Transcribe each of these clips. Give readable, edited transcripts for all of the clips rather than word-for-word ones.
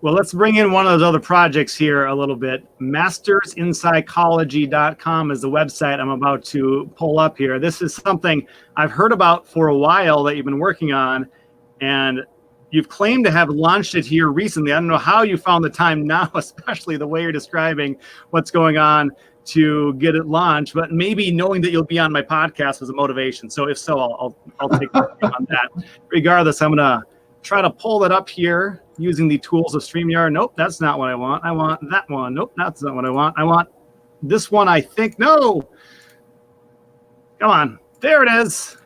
Well, let's bring in one of those other projects here a little bit. Mastersinpsychology.com is the website I'm about to pull up here. This is something I've heard about for a while that you've been working on, and you've claimed to have launched it here recently. I don't know how you found the time now, especially the way you're describing what's going on, to get it launched, but maybe knowing that you'll be on my podcast was a motivation. So if so, I'll take on that. Regardless, I'm going to try to pull that up here using the tools of StreamYard. Nope, that's not what I want. I want that one. Nope, that's not what I want. I want this one, I think. No. Come on. There it is.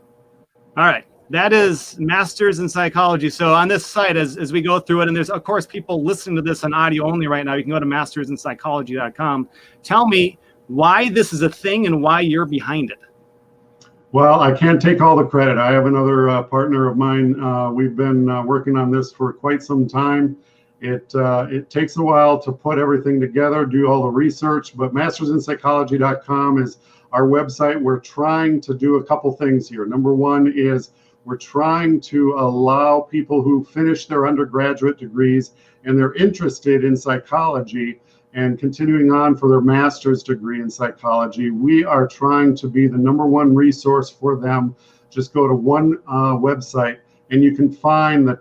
All right. That is Masters in Psychology. So on this site, as we go through it, and there's, of course, people listening to this on audio only right now, you can go to mastersinpsychology.com. Tell me why this is a thing and why you're behind it. Well, I can't take all the credit. I have another partner of mine. We've been working on this for quite some time. It takes a while to put everything together, do all the research, but mastersinpsychology.com is our website. We're trying to do a couple things here. Number one is we're trying to allow people who finish their undergraduate degrees and they're interested in psychology and continuing on for their master's degree in psychology. We are trying to be the number one resource for them. Just go to one website and you can find the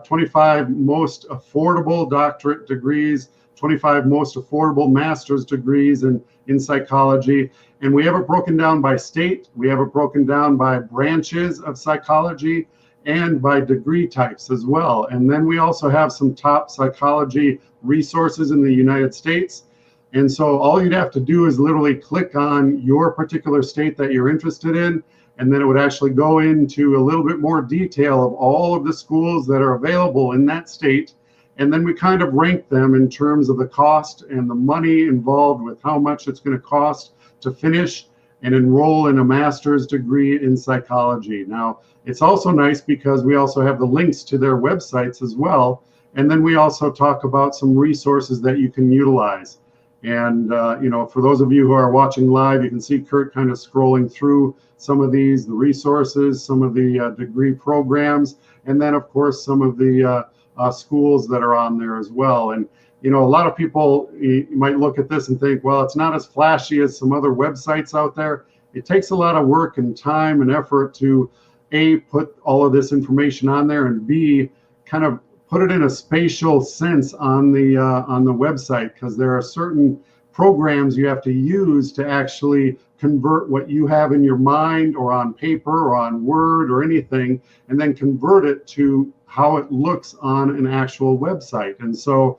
25 most affordable doctorate degrees, 25 most affordable master's degrees in psychology. And we have it broken down by state. We have it broken down by branches of psychology and by degree types as well. And then we also have some top psychology resources in the United States. And so all you'd have to do is literally click on your particular state that you're interested in, and then it would actually go into a little bit more detail of all of the schools that are available in that state. And then we kind of rank them in terms of the cost and the money involved with how much it's going to cost to finish and enroll in a master's degree in psychology. Now, it's also nice because we also have the links to their websites as well. And then we also talk about some resources that you can utilize. And, for those of you who are watching live, you can see Kurt kind of scrolling through some of these, the resources, some of the degree programs, and then, of course, some of the schools that are on there as well. And, a lot of people might look at this and think, well, it's not as flashy as some other websites out there. It takes a lot of work and time and effort to, A, put all of this information on there, and B, kind of put it in a spatial sense on the website, because there are certain programs you have to use to actually convert what you have in your mind or on paper or on Word or anything, and then convert it to how it looks on an actual website. And so,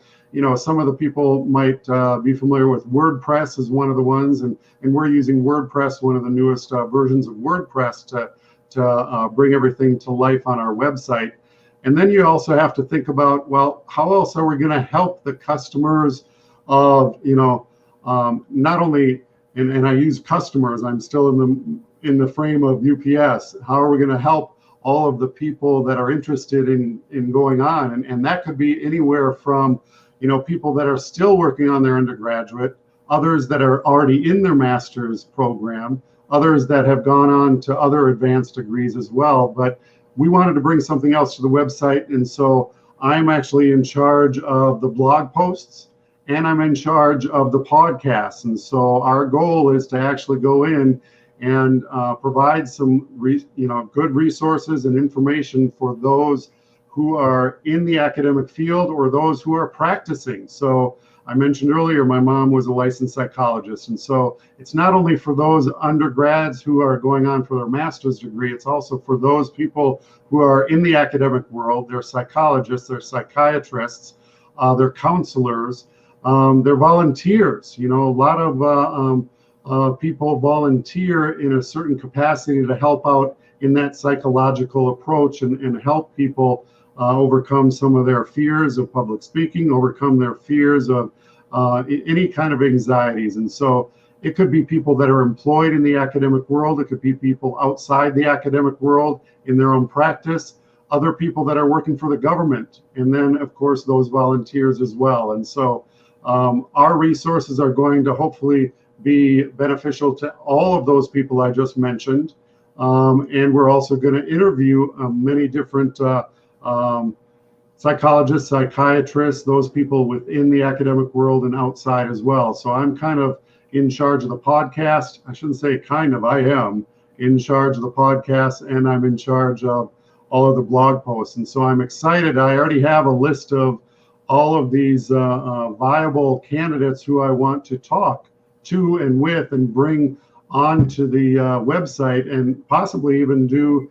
some of the people might be familiar with WordPress as one of the ones, and we're using WordPress, one of the newest versions of WordPress, to bring everything to life on our website. And then you also have to think about, well, how else are we going to help the customers of, not only, and I use customers, I'm still in the frame of UPS. How are we going to help all of the people that are interested in going on? And that could be anywhere from, people that are still working on their undergraduate, others that are already in their master's program, others that have gone on to other advanced degrees as well. But we wanted to bring something else to the website. And so I'm actually in charge of the blog posts, and I'm in charge of the podcasts. And so our goal is to actually go in and provide some good resources and information for those who are in the academic field or those who are practicing. So I mentioned earlier, my mom was a licensed psychologist. And so it's not only for those undergrads who are going on for their master's degree, it's also for those people who are in the academic world. They're psychologists, they're psychiatrists, they're counselors, they're volunteers. A lot of people volunteer in a certain capacity to help out in that psychological approach and help people overcome some of their fears of public speaking, overcome their fears of any kind of anxieties. And so it could be people that are employed in the academic world. It could be people outside the academic world in their own practice, other people that are working for the government, and then, of course, those volunteers as well. And so our resources are going to hopefully be beneficial to all of those people I just mentioned. And we're also going to interview many different psychologists, psychiatrists, those people within the academic world and outside as well. So I'm kind of in charge of the podcast. I shouldn't say kind of, I am in charge of the podcast, and I'm in charge of all of the blog posts. And so I'm excited. I already have a list of all of these viable candidates who I want to talk to and with and bring onto the website, and possibly even do,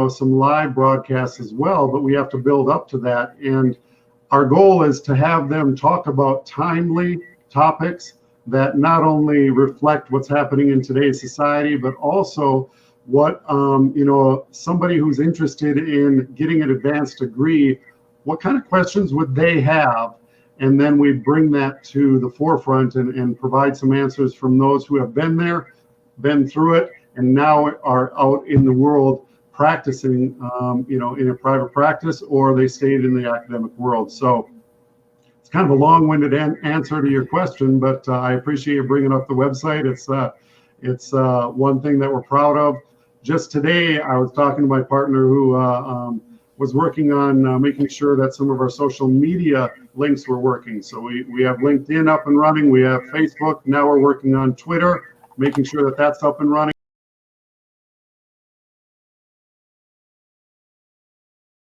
some live broadcasts as well. But we have to build up to that. And our goal is to have them talk about timely topics that not only reflect what's happening in today's society, but also what, somebody who's interested in getting an advanced degree, what kind of questions would they have? And then we bring that to the forefront and provide some answers from those who have been there, been through it, and now are out in the world practicing, in a private practice, or they stayed in the academic world. So it's kind of a long-winded answer to your question, but I appreciate you bringing up the website. It's one thing that we're proud of. Just today, I was talking to my partner who was working on making sure that some of our social media links were working. So we have LinkedIn up and running. We have Facebook. Now we're working on Twitter, making sure that that's up and running.